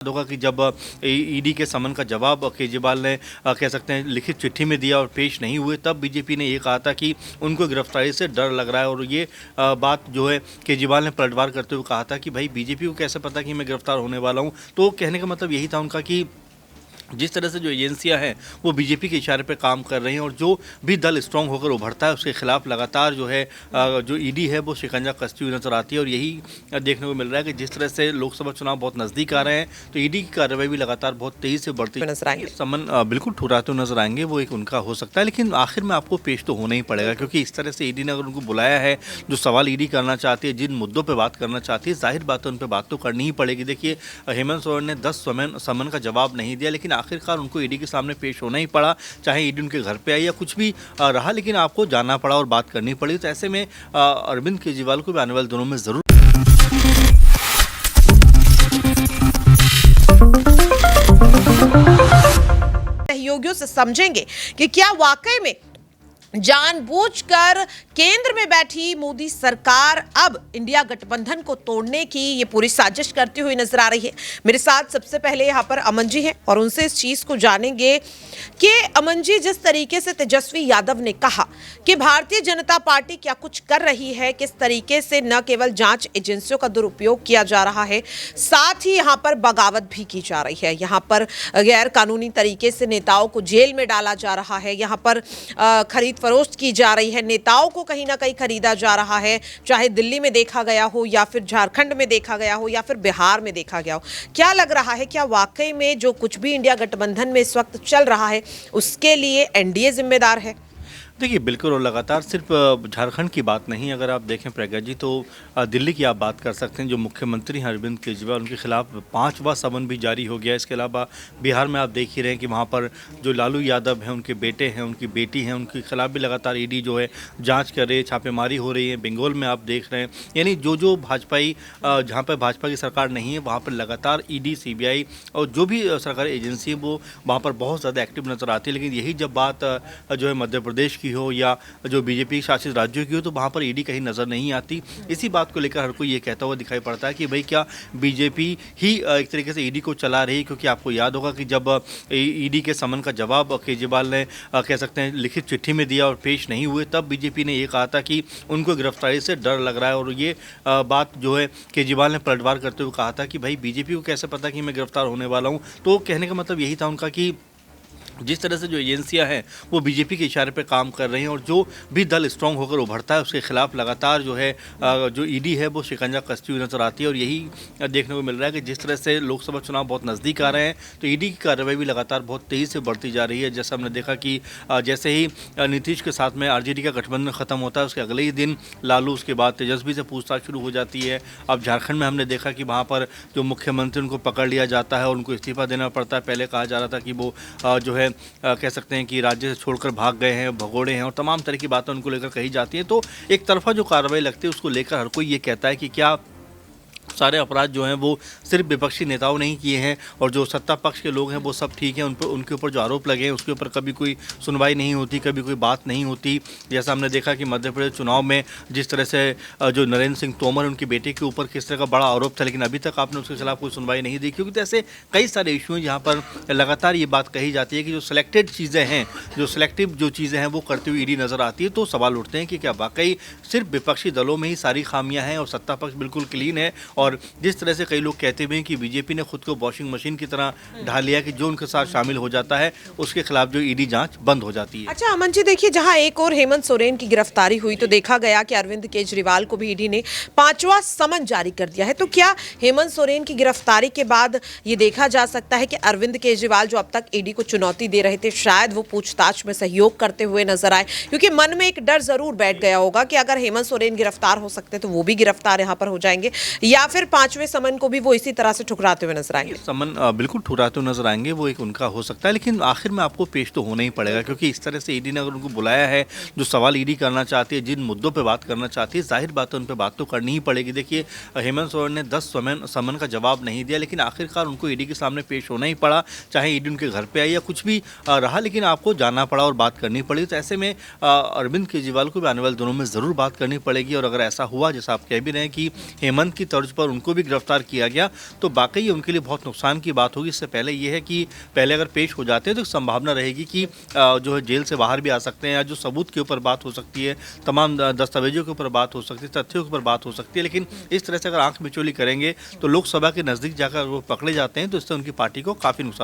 होगा कि जब ईडी के समन का जवाब केजरीवाल ने कह सकते हैं लिखित चिट्ठी में दिया और पेश नहीं हुए, तब बीजेपी ने ये कहा था कि उनको गिरफ्तारी से डर लग रहा है। और ये बात जो है केजरीवाल ने पलटवार करते हुए कहा था कि भाई बीजेपी को कैसे पता कि मैं गिरफ्तार होने वाला हूँ। तो कहने का मतलब यही था उनका कि जिस तरह से जो एजेंसियां हैं वो बीजेपी के इशारे पर काम कर रही हैं और जो भी दल स्ट्रांग होकर उभरता है उसके खिलाफ लगातार जो है जो ईडी है वो शिकंजा कसती हुई नजर आती है। और यही देखने को मिल रहा है कि जिस तरह से लोकसभा चुनाव बहुत नज़दीक आ रहे हैं तो ईडी की कार्रवाई भी लगातार बहुत तेज़ी से बढ़ती नजर आएंगे। समन बिल्कुल ठुकराते हुए नजर आएंगे, वो एक उनका हो सकता है, लेकिन आखिर में आपको पेश तो होना ही पड़ेगा क्योंकि इस तरह से ईडी ने अगर उनको बुलाया है, जो सवाल ईडी करना चाहती है, जिन मुद्दों पर बात करना चाहती है, जाहिर बात है उन पर बात तो करनी ही पड़ेगी। देखिए, हेमंत सोरेन ने 10 समन का जवाब नहीं दिया, लेकिन आखिरकार उनको ईडी के सामने पेश होना ही पड़ा, चाहे ईडी उनके घर पे आई या कुछ भी रहा, लेकिन आपको जाना पड़ा और बात करनी पड़ी। तो ऐसे में अरविंद केजरीवाल को भी आने वाले दिनों में जरूर सहयोगियों से समझेंगे कि क्या वाकई में जानबूझकर केंद्र में बैठी मोदी सरकार अब इंडिया गठबंधन को तोड़ने की ये पूरी साजिश करती हुई नजर आ रही है। मेरे साथ सबसे पहले यहाँ पर अमन जी हैं और उनसे इस चीज को जानेंगे कि अमन जी, जिस तरीके से तेजस्वी यादव ने कहा कि भारतीय जनता पार्टी क्या कुछ कर रही है, किस तरीके से न केवल जांच एजेंसियों का दुरुपयोग किया जा रहा है, साथ ही यहाँ पर बगावत भी की जा रही है, यहाँ पर गैर कानूनी तरीके से नेताओं को जेल में डाला जा रहा है, यहाँ पर खरीद फरोख्त की जा रही है, नेताओं को कहीं ना कहीं खरीदा जा रहा है, चाहे दिल्ली में देखा गया हो या फिर झारखंड में देखा गया हो या फिर बिहार में देखा गया हो। क्या लग रहा है, क्या वाकई में जो कुछ भी इंडिया गठबंधन में इस वक्त चल रहा है उसके लिए एनडीए जिम्मेदार है? देखिए, बिल्कुल, और लगातार सिर्फ झारखंड की बात नहीं, अगर आप देखें प्रज्ञा जी तो दिल्ली की आप बात कर सकते हैं। जो मुख्यमंत्री हैं अरविंद केजरीवाल, उनके खिलाफ 5वां समन भी जारी हो गया। इसके अलावा बिहार में आप देख ही रहे हैं कि वहाँ पर जो लालू यादव हैं, उनके बेटे हैं, उनकी बेटी हैं, उनके खिलाफ भी लगातार ईडी जो है जाँच कर रही है, छापेमारी हो रही है। बंगाल में आप देख रहे हैं, यानी जो भाजपाई जहाँ पर भाजपा की सरकार नहीं है वहाँ पर लगातार ईडी, सीबीआई और जो भी सरकारी एजेंसी है वो वहाँ पर बहुत ज़्यादा एक्टिव नज़र आती है। लेकिन यही जब बात जो है मध्य प्रदेश की हो या जो बीजेपी शासित राज्यों की हो तो वहाँ पर ईडी कहीं नज़र नहीं आती। इसी बात को लेकर हर कोई ये कहता हुआ दिखाई पड़ता है कि भाई क्या बीजेपी ही एक तरीके से ईडी को चला रही है, क्योंकि आपको याद होगा कि जब ईडी के समन का जवाब केजरीवाल ने कह सकते हैं लिखित चिट्ठी में दिया और पेश नहीं हुए, तब बीजेपी ने ये कहा था कि उनको गिरफ्तारी से डर लग रहा है। और ये बात जो है केजरीवाल ने पलटवार करते हुए कहा था कि भाई बीजेपी को कैसे पता कि मैं गिरफ्तार होने वाला हूँ। तो कहने का मतलब यही था उनका कि जिस तरह से जो एजेंसियां हैं वो बीजेपी के इशारे पर काम कर रही हैं और जो भी दल स्ट्रांग होकर उभरता है उसके खिलाफ लगातार जो है जो ईडी है वो शिकंजा कसती हुई नजर आती है। और यही देखने को मिल रहा है कि जिस तरह से लोकसभा चुनाव बहुत नज़दीक आ रहे हैं तो ईडी की कार्रवाई भी लगातार बहुत तेज़ी से बढ़ती जा रही है। जैसा हमने देखा कि जैसे ही नीतीश के साथ में आरजेडी का गठबंधन खत्म होता है उसके अगले ही दिन लालू, उसके बाद तेजस्वी से पूछताछ शुरू हो जाती है। अब झारखंड में हमने देखा कि वहाँ पर जो मुख्यमंत्री उनको पकड़ लिया जाता है और उनको इस्तीफा देना पड़ता है। पहले कहा जा रहा था कि वो जो है कह सकते हैं कि राज्य से छोड़कर भाग गए हैं, भगोड़े हैं और तमाम तरह की बातें उनको लेकर कही जाती हैं। तो एक तरफा जो कार्रवाई लगती है उसको लेकर हर कोई ये कहता है कि क्या सारे अपराध जो हैं वो सिर्फ विपक्षी नेताओं ने ही किए हैं और जो सत्ता पक्ष के लोग हैं वो सब ठीक हैं, उन पर उनके ऊपर जो आरोप लगे हैं उसके ऊपर कभी कोई सुनवाई नहीं होती, कभी कोई बात नहीं होती। जैसा हमने देखा कि मध्य प्रदेश चुनाव में जिस तरह से जो नरेंद्र सिंह तोमर उनकी बेटे के ऊपर किस तरह का बड़ा आरोप था, लेकिन अभी तक आपने उसके खिलाफ कोई सुनवाई नहीं दी। क्योंकि तो ऐसे कई सारे इशू हैं जहाँ पर लगातार ये बात कही जाती है कि जो सिलेक्टेड चीज़ें हैं, जो सिलेक्टिव जो चीज़ें हैं वो करती हुई ईडी नज़र आती है। तो सवाल उठते हैं कि क्या वाकई सिर्फ विपक्षी दलों में ही सारी खामियाँ हैं और सत्ता पक्ष बिल्कुल क्लीन है। और जिस तरह से कई लोग कहते हुए हैं कि बीजेपी ने खुद को वॉशिंग मशीन की तरह ढाल लिया कि जो उनके साथ शामिल हो जाता है उसके खिलाफ जो ईडी जांच बंद हो जाती है। अच्छा अमन जी, देखिए, जहां एक और हेमंत सोरेन की गिरफ्तारी हुई तो देखा गया कि अरविंद केजरीवाल को भी ईडी ने 5वां समन जारी कर दिया है। तो क्या हेमंत सोरेन की गिरफ्तारी के बाद ये देखा जा सकता है कि अरविंद केजरीवाल जो अब तक ईडी को चुनौती दे रहे थे शायद वो पूछताछ में सहयोग करते हुए नजर आए? क्योंकि मन में एक डर जरूर बैठ गया होगा कि अगर हेमंत सोरेन गिरफ्तार हो सकते तो वो भी गिरफ्तार यहाँ पर हो जाएंगे, या फिर 5वें समन को भी वो इसी तरह से ठुकराते हुए नजर आएंगे। समन बिल्कुल ठुकराते हुए नजर आएंगे, वो एक उनका हो सकता है, लेकिन आखिर में आपको पेश तो होना ही पड़ेगा क्योंकि इस तरह से ईडी ने अगर उनको बुलाया है, जो सवाल ईडी करना चाहती है, जिन मुद्दों पे बात करना चाहती है, जाहिर बात है उन पे बात तो करनी ही पड़ेगी। देखिए, हेमंत सोरेन ने 10 समन का जवाब नहीं दिया, लेकिन आखिरकार उनको ईडी के सामने पेश होना ही पड़ा, चाहे ईडी उनके घर पर आई या कुछ भी रहा, लेकिन आपको जाना पड़ा और बात करनी पड़ी। तो ऐसे में अरविंद केजरीवाल को भी आने वाले दिनों में ज़रूर बात करनी पड़ेगी। और अगर ऐसा हुआ जैसा आप कह भी रहे हैं कि हेमंत की तर्ज पर उनको भी गिरफ्तार किया गया तो वाकई ये उनके लिए बहुत नुकसान की बात होगी। इससे पहले ये है कि पहले अगर पेश हो जाते हैं तो संभावना रहेगी कि जो है जेल से बाहर भी आ सकते हैं, या जो सबूत के ऊपर बात हो सकती है, तमाम दस्तावेजों के ऊपर बात हो सकती है, तथ्यों के ऊपर बात हो सकती है। लेकिन इस तरह से अगर आंख मिचौली करेंगे तो लोकसभा के नज़दीक जाकर वो पकड़े जाते हैं तो इससे उनकी पार्टी को काफ़ी नुकसान